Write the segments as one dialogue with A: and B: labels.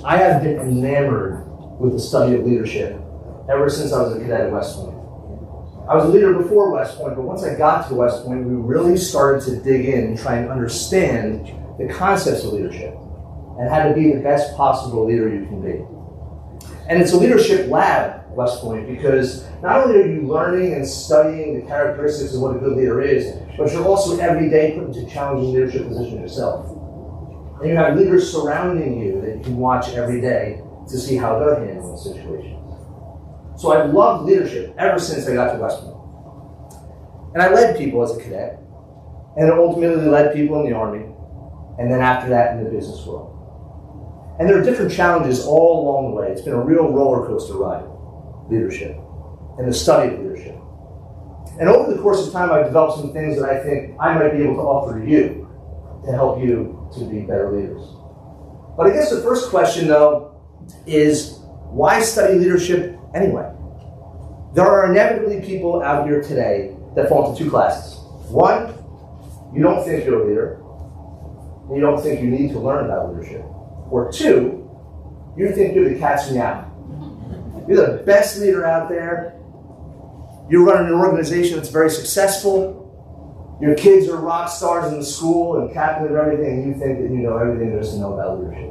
A: I have been enamored with the study of leadership ever since I was a cadet at West Point. I was a leader before West Point, but once I got to West Point, we really started to dig in and try and understand the concepts of leadership and how to be the best possible leader you can be. And it's a leadership lab at West Point because not only are you learning and studying the characteristics of what a good leader is, but you're also every day put into challenging leadership positions yourself. And you have leaders surrounding you that you can watch every day to see how they're handling situations. So I've loved leadership ever since I got to West Point. And I led people as a cadet, and ultimately led people in the Army, and then after that in the business world. And there are different challenges all along the way. It's been a real roller coaster ride, leadership, and the study of leadership. And over the course of time, I've developed some things that I think I might be able to offer to you to help you to be better leaders. But I guess the first question, though, is why study leadership anyway? There are inevitably people out here today that fall into two classes. One, you don't think you're a leader, and you don't think you need to learn about leadership. Or two, you think you're the cat's meow. You're the best leader out there. You're running an organization that's very successful. Your kids are rock stars in the school and captain of everything, and you think that you know everything there is to know about leadership.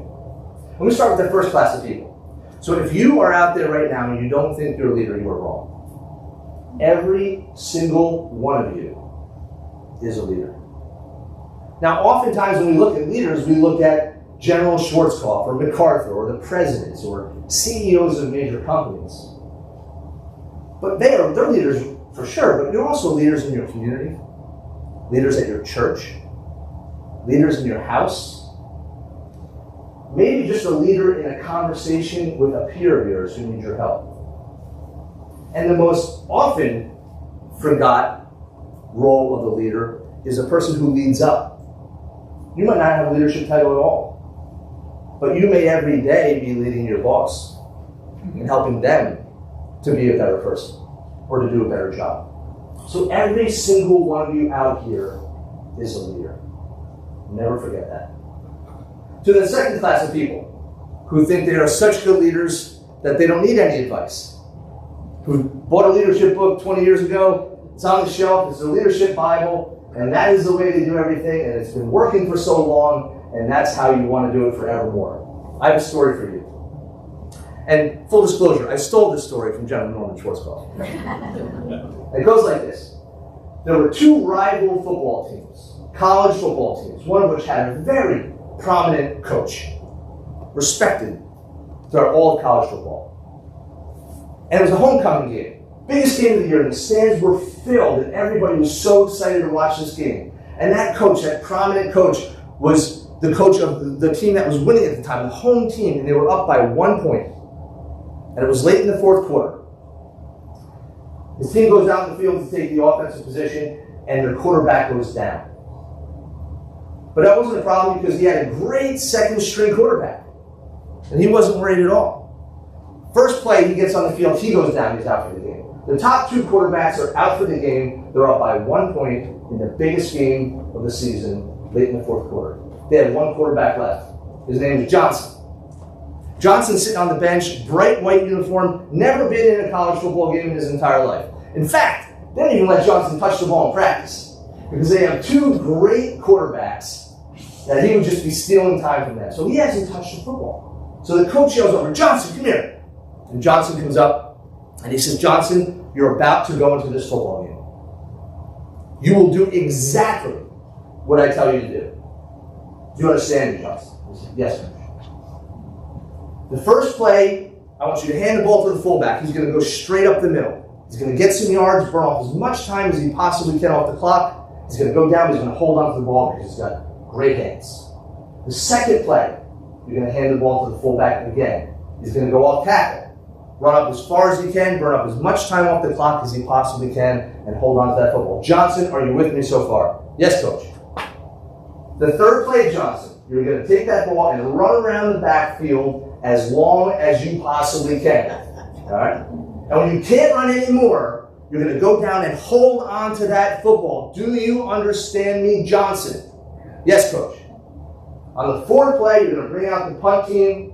A: Let me start with the first class of people. So if you are out there right now and you don't think you're a leader, you are wrong. Every single one of you is a leader. Now, oftentimes when we look at leaders, we look at General Schwarzkopf or MacArthur or the presidents or CEOs of major companies. But they're leaders for sure, but you're also leaders in your community, leaders at your church, leaders in your house, maybe just a leader in a conversation with a peer of yours who needs your help. And the most often forgot role of the leader is a person who leads up. You might not have a leadership title at all, but you may every day be leading your boss and helping them to be a better person or to do a better job. So every single one of you out here is a leader. Never forget that. To the second class of people who think they are such good leaders that they don't need any advice, who bought a leadership book 20 years ago, it's on the shelf, it's a leadership Bible, and that is the way to do everything, and it's been working for so long, and that's how you want to do it forevermore. I have a story for you. And full disclosure, I stole this story from General Norman Schwarzkopf. It goes like this. There were two rival football teams, college football teams, one of which had a very prominent coach, respected throughout all of college football. And it was a homecoming game, biggest game of the year, and the stands were filled, and everybody was so excited to watch this game. And that coach, that prominent coach, was the coach of the team that was winning at the time, the home team, and they were up by 1 point. And it was late in the fourth quarter. His team goes out in the field to take the offensive position, and their quarterback goes down. But that wasn't a problem because he had a great second-string quarterback, and he wasn't worried at all. First play, he gets on the field, he goes down, he's out for the game. The top two quarterbacks are out for the game. They're up by 1 point in the biggest game of the season, late in the fourth quarter. They had one quarterback left. His name is Johnson. Johnson sitting on the bench, bright white uniform, never been in a college football game in his entire life. In fact, they didn't even let Johnson touch the ball in practice because they have two great quarterbacks that he would just be stealing time from them. So he hasn't touched the football. So the coach yells over, Johnson, come here. And Johnson comes up and he says, Johnson, you're about to go into this football game. You will do exactly what I tell you to do. Do you understand me, Johnson? He said, yes, Coach. The first play, I want you to hand the ball to the fullback. He's going to go straight up the middle. He's going to get some yards, burn off as much time as he possibly can off the clock. He's going to go down, but he's going to hold on to the ball because he's got great hands. The second play, you're going to hand the ball to the fullback again. He's going to go off tackle, run up as far as he can, burn up as much time off the clock as he possibly can, and hold on to that football. Johnson, are you with me so far? Yes, Coach. The third play, Johnson, you're going to take that ball and run around the backfield as long as you possibly can. All right? And when you can't run anymore, you're going to go down and hold on to that football. Do you understand me, Johnson? Yes, Coach. On the fourth play, you're going to bring out the punt team.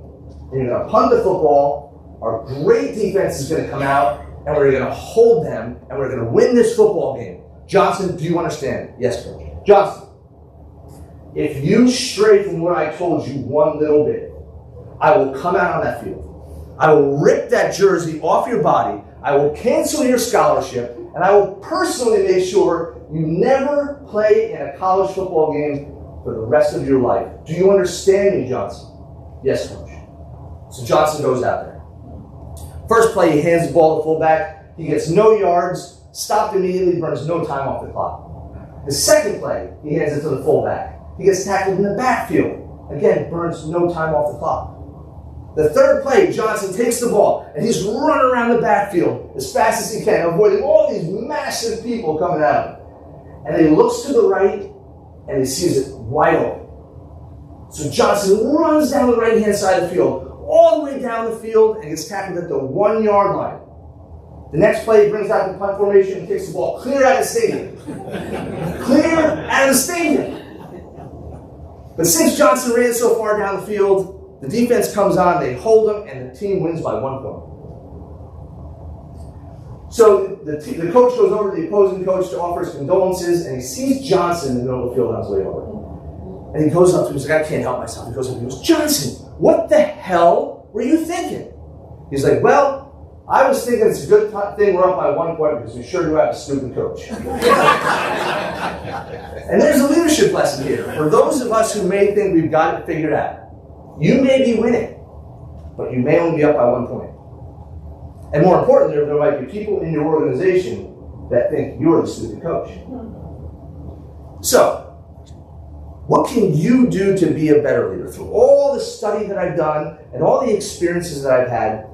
A: and you're going to punt the football. Our great defense is going to come out, and we're going to hold them, and we're going to win this football game. Johnson, do you understand? Yes, Coach. Johnson, if you stray from what I told you one little bit, I will come out on that field. I will rip that jersey off your body. I will cancel your scholarship, and I will personally make sure you never play in a college football game for the rest of your life. Do you understand me, Johnson? Yes, Coach. So Johnson goes out there. First play, he hands the ball to fullback. He gets no yards, stopped immediately, burns no time off the clock. The second play, he hands it to the fullback. He gets tackled in the backfield. Again, burns no time off the clock. The third play, Johnson takes the ball, and he's running around the backfield as fast as he can, avoiding all these massive people coming at him. And he looks to the right, and he sees it wide open. So Johnson runs down the right-hand side of the field, all the way down the field, and gets tackled at the 1 yard line. The next play, he brings out the punt formation and kicks the ball clear out of the stadium. Clear out of the stadium. But since Johnson ran so far down the field, the defense comes on, they hold him, and the team wins by 1 point. So the coach goes over to the opposing coach to offer his condolences, and he sees Johnson in the middle of the field on his way over. And he goes up to him, he's like, I can't help myself. He goes up and he goes, Johnson, what the hell were you thinking? He's like, well, I was thinking it's a good thing we're up by 1 point because we sure do have a stupid coach. And there's a leadership lesson here. For those of us who may think we've got it figured out, you may be winning, but you may only be up by 1 point. And more importantly, there might be people in your organization that think you're the stupid coach. So, what can you do to be a better leader? Through all the study that I've done and all the experiences that I've had,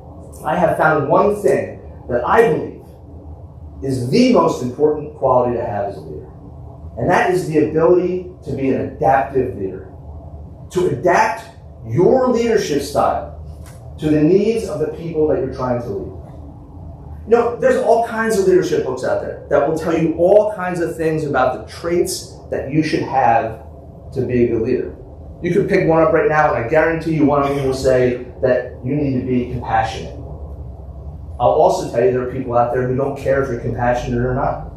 A: I have found one thing that I believe is the most important quality to have as a leader. And that is the ability to be an adaptive leader. To adapt your leadership style to the needs of the people that you're trying to lead. You know, there's all kinds of leadership books out there that will tell you all kinds of things about the traits that you should have to be a good leader. You could pick one up right now, and I guarantee you one of them will say that you need to be compassionate. I'll also tell you there are people out there who don't care if you're compassionate or not.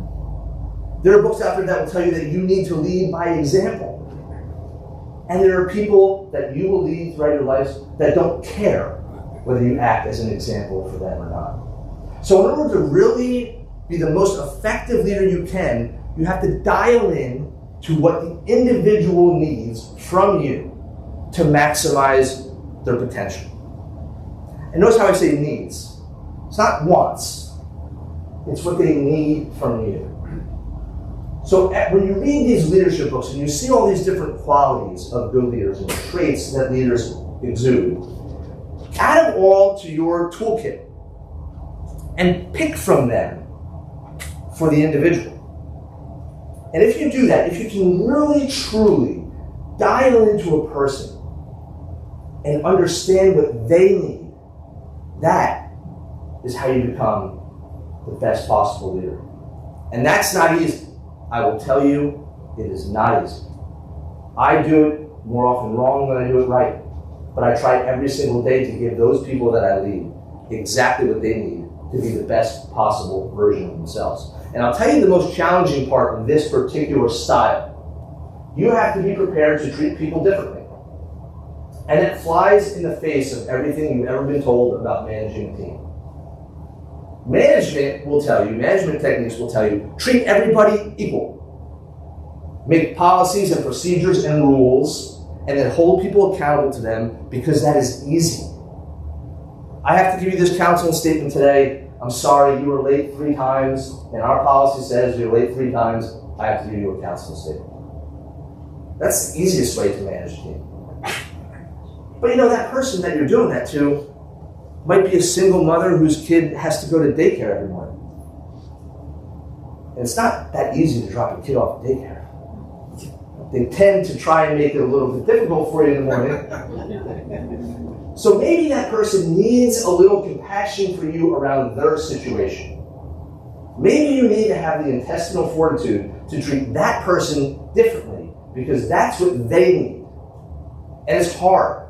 A: There are books out there that will tell you that you need to lead by example. And there are people that you will lead throughout your life that don't care whether you act as an example for them or not. So in order to really be the most effective leader you can, you have to dial in to what the individual needs from you to maximize their potential. And notice how I say needs. It's not wants. It's what they need from you. So when you read these leadership books and you see all these different qualities of good leaders and traits that leaders exude, add them all to your toolkit and pick from them for the individual. And if you do that, if you can really, truly dial into a person and understand what they need, that is how you become the best possible leader. And that's not easy. I will tell you, it is not easy. I do it more often wrong than I do it right. But I try every single day to give those people that I lead exactly what they need to be the best possible version of themselves. And I'll tell you the most challenging part in this particular style. You have to be prepared to treat people differently. And it flies in the face of everything you've ever been told about managing a team. Management will tell you, management techniques will tell you, treat everybody equal. Make policies and procedures and rules, and then hold people accountable to them because that is easy. I have to give you this counseling statement today. I'm sorry, you were late 3 times, and our policy says you're late 3 times. I have to give you a counseling statement. That's the easiest way to manage a team. But you know, that person that you're doing that to might be a single mother whose kid has to go to daycare every morning. And it's not that easy to drop a kid off at daycare. They tend to try and make it a little bit difficult for you in the morning. So maybe that person needs a little compassion for you around their situation. Maybe you need to have the intestinal fortitude to treat that person differently because that's what they need. And it's hard.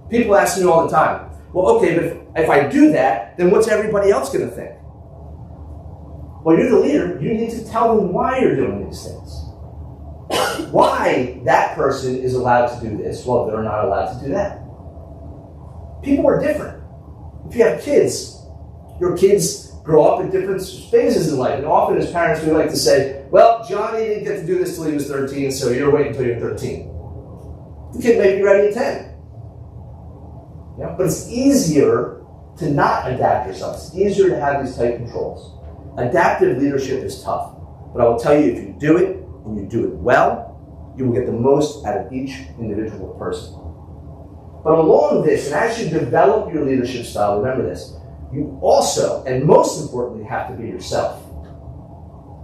A: People ask me all the time, Well, okay, but if I do that, then what's everybody else going to think? Well, you're the leader. You need to tell them why you're doing these things. Why that person is allowed to do this while they're not allowed to do that. People are different. If you have kids, your kids grow up at different phases in life. And often as parents, we like to say, well, Johnny didn't get to do this till he was 13, so you're waiting until you're 13. The kid may be ready at 10. Yeah? But it's easier to not adapt yourself. It's easier to have these tight controls. Adaptive leadership is tough. But I will tell you, if you do it, and you do it well, you will get the most out of each individual person. But along this, and as you develop your leadership style, remember this, you also, and most importantly, have to be yourself.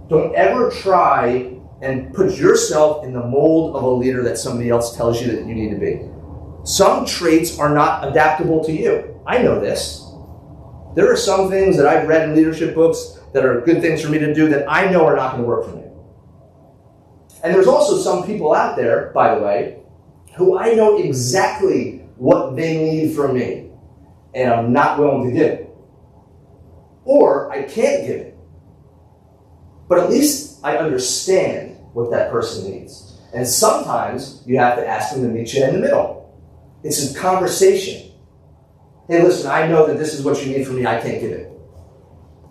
A: Don't ever try and put yourself in the mold of a leader that somebody else tells you that you need to be. Some traits are not adaptable to you. I know this. There are some things that I've read in leadership books that are good things for me to do that I know are not going to work for me. And there's also some people out there, by the way, who I know exactly what they need from me, and I'm not willing to give it. Or I can't give it. But at least I understand what that person needs. And sometimes you have to ask them to meet you in the middle. It's a conversation. Hey, listen, I know that this is what you need from me, I can't give it.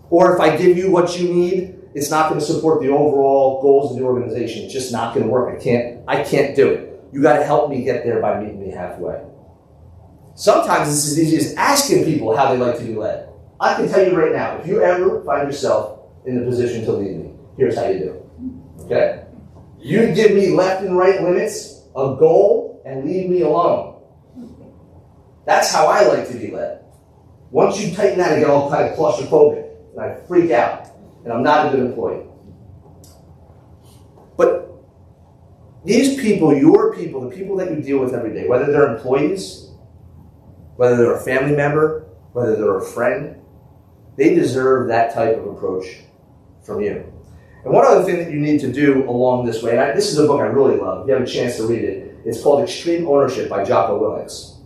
A: Or if I give you what you need, it's not going to support the overall goals of the organization. It's just not going to work. I can't do it. You got to help me get there by meeting me halfway. Sometimes it's as easy as asking people how they like to be led. I can tell you right now, if you ever find yourself in the position to lead me, here's how you do it. Okay? You give me left and right limits, a goal, and leave me alone. That's how I like to be led. Once you tighten that, I get all kind of claustrophobic, and I freak out. And I'm not a good employee. But these people, your people, the people that you deal with every day, whether they're employees, whether they're a family member, whether they're a friend, they deserve that type of approach from you. And one other thing that you need to do along this way, and this is a book I really love. If you have a chance to read it, it's called Extreme Ownership by Jocko Willink.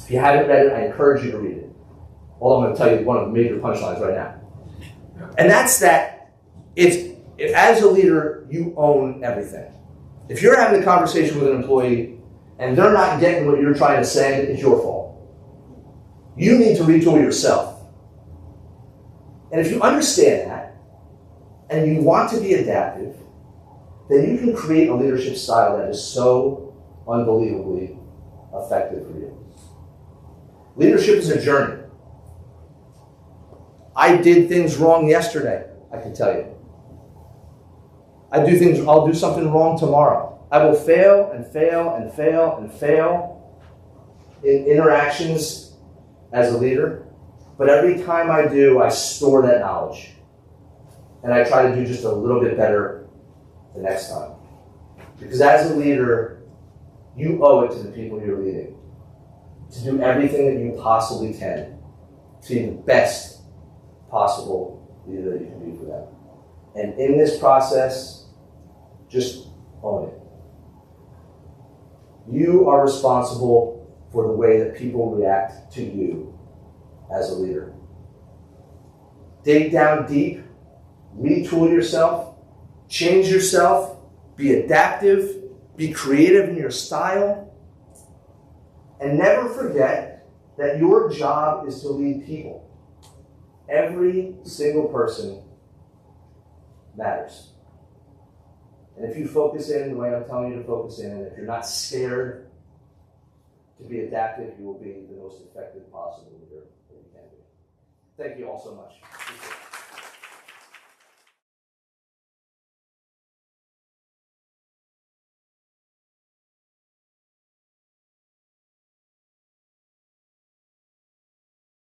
A: If you haven't read it, I encourage you to read it. Although I'm going to tell you one of the major punchlines right now. And that's that as a leader, you own everything. If you're having a conversation with an employee and they're not getting what you're trying to say, it's your fault. You need to retool yourself. And if you understand that, and you want to be adaptive, then you can create a leadership style that is so unbelievably effective for you. Leadership is a journey. I did things wrong yesterday, I can tell you. I'll do something wrong tomorrow. I will fail and fail and fail and fail in interactions as a leader. But every time I do, I store that knowledge. And I try to do just a little bit better the next time. Because as a leader, you owe it to the people you're leading to do everything that you possibly can to be the best possible leader that you can be for them. And in this process, just own it. You are responsible for the way that people react to you as a leader. Dig down deep, retool yourself, change yourself, be adaptive, be creative in your style, and never forget that your job is to lead people. Every single person matters. And if you focus in the way I'm telling you to focus in, and if you're not scared to be adaptive, you will be the most effective possible leader that you can be. Thank you all so much.